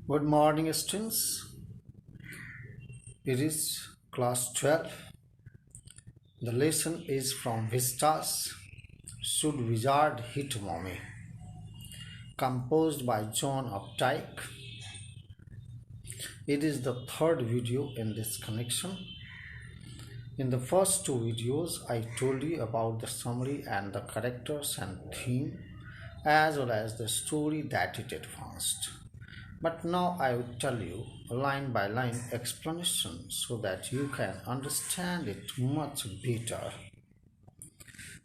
Good morning, students. It is class 12. The lesson is from Vistas, Should Wizard Hit Mommy? Composed by John Updike. It is the third video in this connection. In the first two videos, I told you about the summary and the characters and theme, as well as the story that it advanced. But now I will tell you line by line explanation so that you can understand it much better.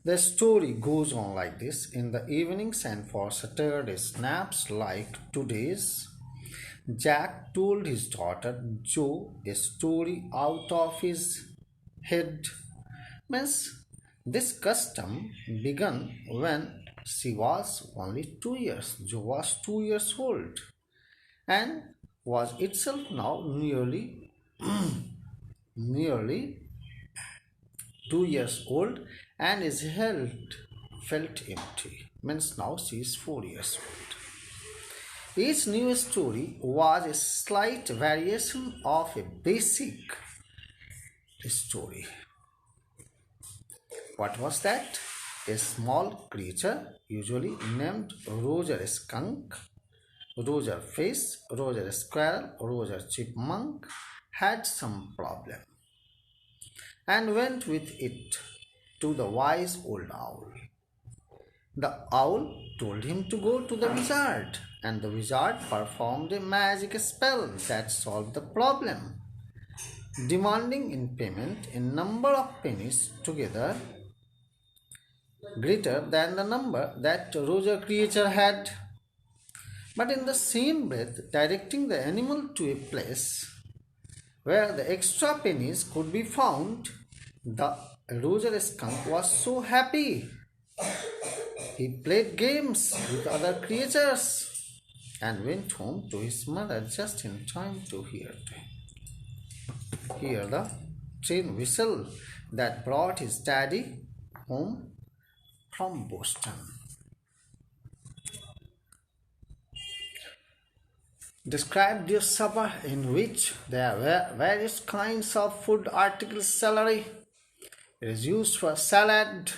The story goes on like this. In the evenings and for Saturday snaps like today's, Jack told his daughter Jo a story out of his head. Means this custom began when she was only 2 years. Jo was 2 years old and was itself now nearly 2 years old, and his health felt empty. Means now she is 4 years old. Each new story was a slight variation of a basic story. What was that? A small creature, usually named Roger Skunk, Roger Fish, Roger Squirrel, Roger Chipmunk, had some problem and went with it to the wise old owl. The owl told him to go to the wizard, and the wizard performed a magic spell that solved the problem, demanding in payment a number of pennies together greater than the number that Roger creature had. But in the same breath, directing the animal to a place where the extra pennies could be found, the Roger Skunk was so happy. He played games with other creatures and went home to his mother just in time to hear the train whistle that brought his daddy home from Boston. Described a supper in which there were various kinds of food articles celery. It is used for salad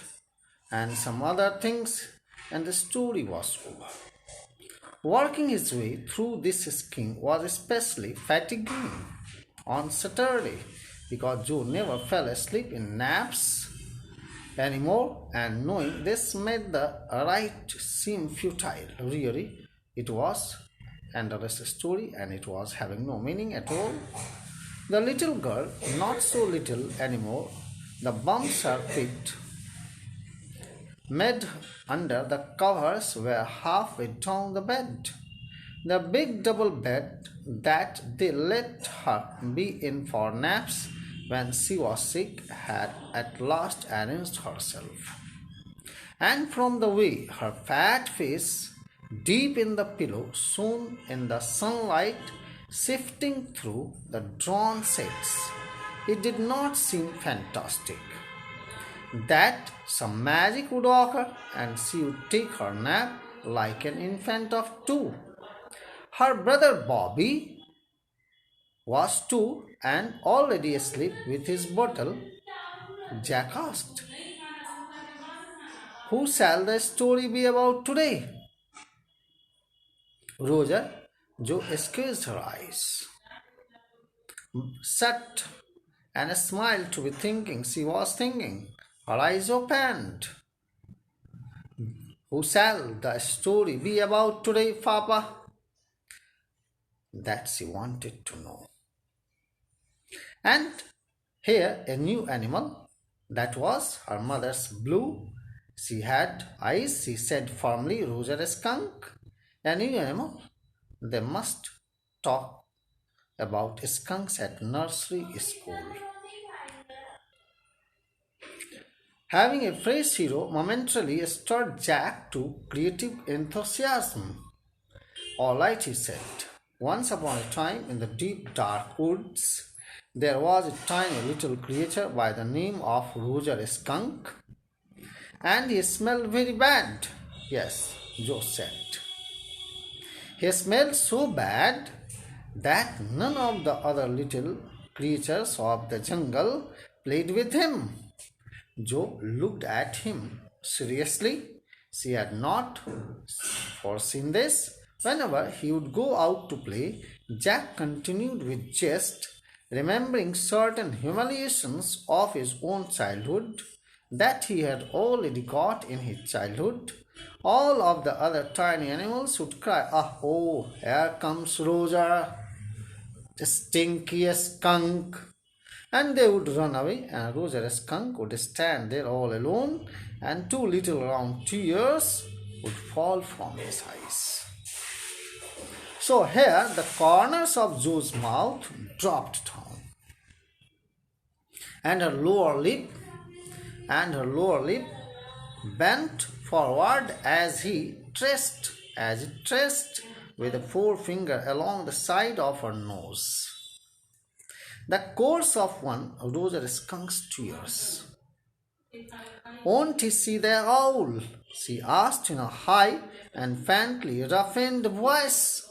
and some other things, and the story was over. Working his way through this scheme was especially fatiguing on Saturday because Joe never fell asleep in naps anymore, and knowing this made the ride seem futile. Really, it was endless story, and it was having no meaning at all. The little girl, not so little anymore, the bumps her feet made under the covers were halfway down the bed. The big double bed that they let her be in for naps when she was sick had at last arranged herself. And from the way her fat face, deep in the pillow, shone in the sunlight sifting through the drawn shades, it did not seem fantastic that some magic would occur and she would take her nap like an infant of 2. Her brother Bobby was 2 and already asleep with his bottle. Jack asked, "Who shall the story be about today?" Roger, Jo squeezed her eyes shut and smiled to be thinking she was thinking. Her eyes opened. "Who shall the story be about today, Papa?" That she wanted to know. And here a new animal, that was her mother's Blue. She had eyes, she said firmly, Roger Skunk. A new animal. They must talk about skunks at nursery school. Having a fresh hero momentarily stirred Jack to creative enthusiasm. "All right," he said. "Once upon a time in the deep dark woods, there was a tiny little creature by the name of Roger Skunk, and he smelled very bad." "Yes," Joe said. "He smelled so bad that none of the other little creatures of the jungle played with him. Joe looked at him seriously. She had not foreseen this. Whenever he would go out to play, Jack continued with jest, remembering certain humiliations of his own childhood that he had already got in his childhood. All of the other tiny animals would cry, "Ah, oh, here comes Roger, the stinkiest skunk." And they would run away, and Roger the skunk would stand there all alone, and two little round tears would fall from his eyes. So here the corners of Joe's mouth dropped down, and her lower lip bent forward as it traced with a forefinger along the side of her nose. The course of one Roger skunk's tears. "Won't he see the owl?" she asked in a high and faintly roughened voice.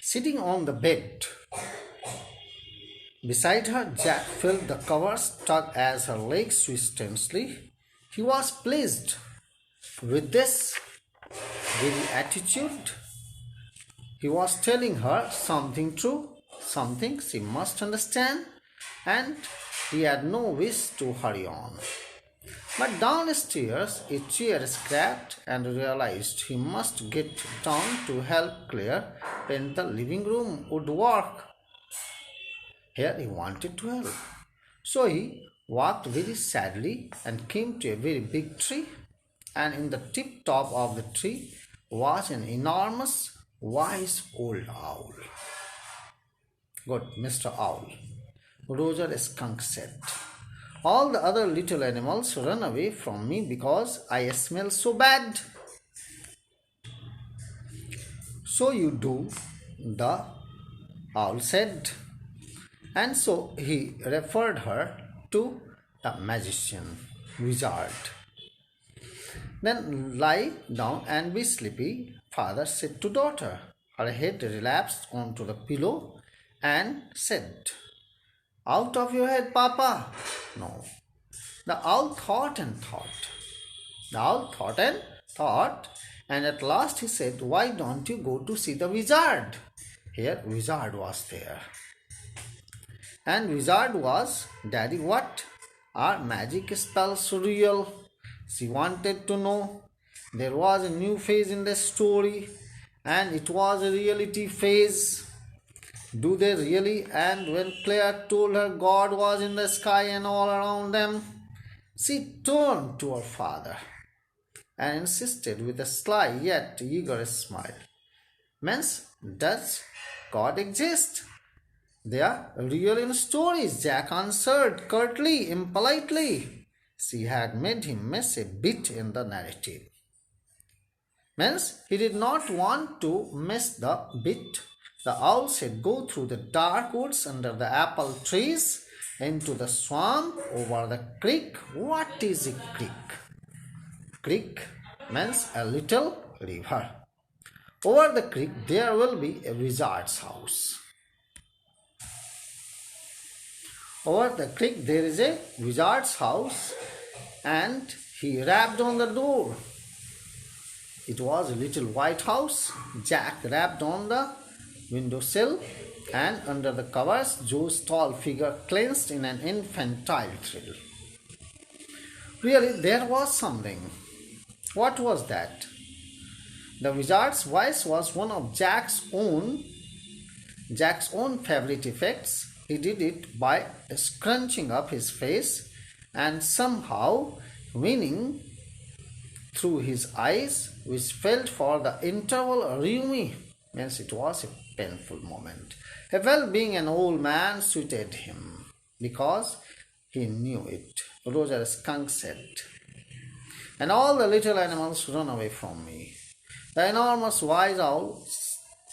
Sitting on the bed beside her, Jack felt the covers tug as her legs twisted tensely. He was pleased with this very attitude. He was telling her something true, something she must understand, and he had no wish to hurry on. But downstairs a chair scrapped and realized he must get down to help Claire paint the living room woodwork. Here he wanted to help. So he walked very sadly and came to a very big tree, and in the tip top of the tree was an enormous wise old owl. "Good, Mr. Owl," Roger Skunk said. "All the other little animals run away from me because I smell so bad." "So you do," the owl said. And so he referred her to the magician, wizard. "Then lie down and be sleepy," father said to daughter. Her head relapsed onto the pillow and said, "Out of your head, Papa." No. The owl thought and thought. The owl thought and thought, and at last he said, "Why don't you go to see the wizard?" Here wizard was there. And wizard was, "Daddy, what? Are magic spells real?" She wanted to know. There was a new phase in the story, and it was a reality phase. Do they really? And when Claire told her God was in the sky and all around them, she turned to her father and insisted with a sly yet eager smile, "Means, does God exist?" "They are real in stories," Jack answered curtly, impolitely. She had made him miss a bit in the narrative. Means he did not want to miss the bit. The owl said, "Go through the dark woods under the apple trees, into the swamp, over the creek." What is a creek? Creek means a little river. Over the creek there will be a wizard's house. Over the creek there is a wizard's house, and he rapped on the door. It was a little white house. Jack rapped on the windowsill, and under the covers Joe's tall figure clenched in an infantile thrill. Really, there was something. What was that? The wizard's voice was one of Jack's own favorite effects. He did it by scrunching up his face and somehow winning through his eyes, which felt for the interval roomy. Means it was a painful moment. A well-being an old man suited him because he knew it. Roger Skunk said, "And all the little animals run away from me." The enormous wise owl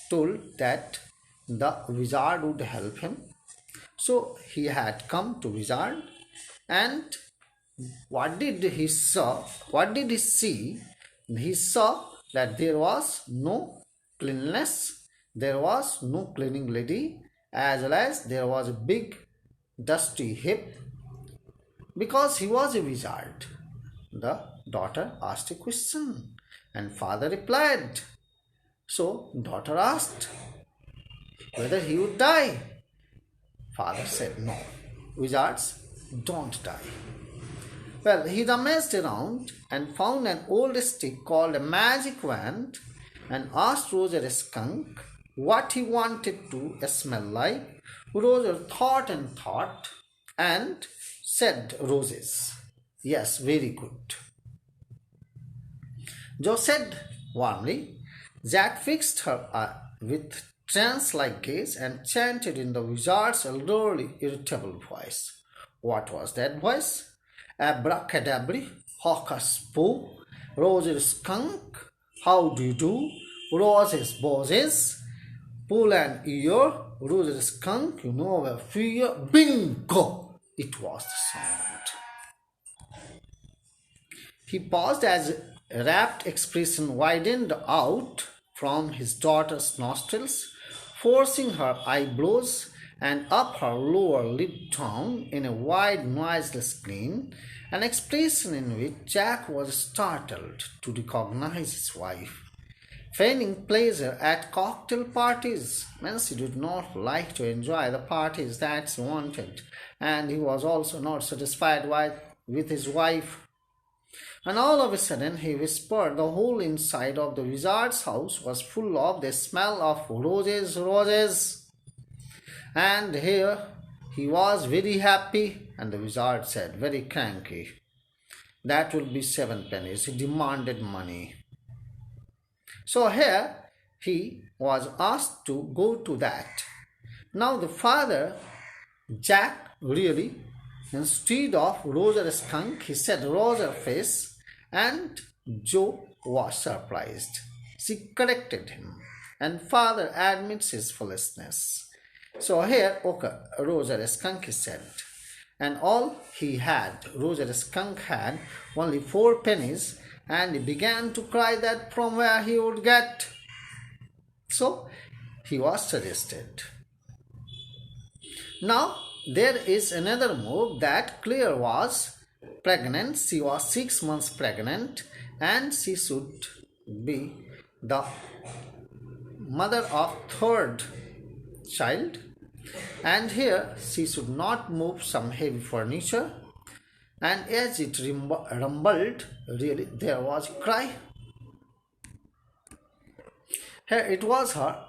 told that the wizard would help him. So he had come to wizard, and what did he see? He saw that there was no cleanliness. There was no cleaning lady, as well as there was a big dusty heap because he was a wizard. The daughter asked a question and father replied. So daughter asked whether he would die. Father said no. Wizards don't die. Well, he rummaged around and found an old stick called a magic wand and asked Roger a skunk what he wanted to smell like. Roger thought and said roses. Yes, very good. Joe said warmly. Jack fixed her with trance-like gaze and chanted in the wizard's elderly, irritable voice. What was that voice? Abracadabra, hocus pocus, Roger skunk, how do you do? Roses bosses, pull an ear, Roger skunk, you know where fear, bingo! It was the sound. He paused as a rapt expression widened out from his daughter's nostrils, forcing her eyebrows and up her lower lip tongue in a wide, noiseless grin, an expression in which Jack was startled to recognize his wife. Feigning pleasure at cocktail parties, Nancy did not like to enjoy the parties that she wanted, and he was also not satisfied with his wife. And all of a sudden he whispered the whole inside of the wizard's house was full of the smell of roses. And here he was very happy, and the wizard said, very cranky, that will be 7 pennies. He demanded money. So here he was asked to go to that. Now the father, Jack, really, instead of Roger skunk, he said Roger face, and Joe was surprised. She corrected him, and father admits his foolishness. So here, okay, Roger skunk is said, and all he had, Roger skunk had only 4 pennies, and he began to cry that from where he would get. So he was suggested. Now there is another move that Claire was pregnant. She was 6 months pregnant, and she should be the mother of 3rd child. And here she should not move some heavy furniture. And as it rumbled, really, there was a cry. Here it was her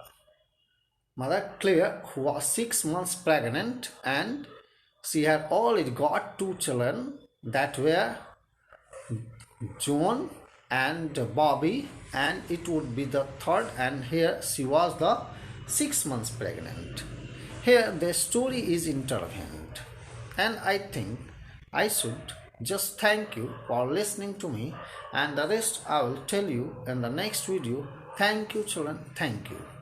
mother, Claire, who was 6 months pregnant, and she had already got 2 children that were John and Bobby, and it would be the 3rd, and here she was the 6 months pregnant. Here the story is intervened, and I think I should just thank you for listening to me, and the rest I will tell you in the next video. Thank you, children. Thank you.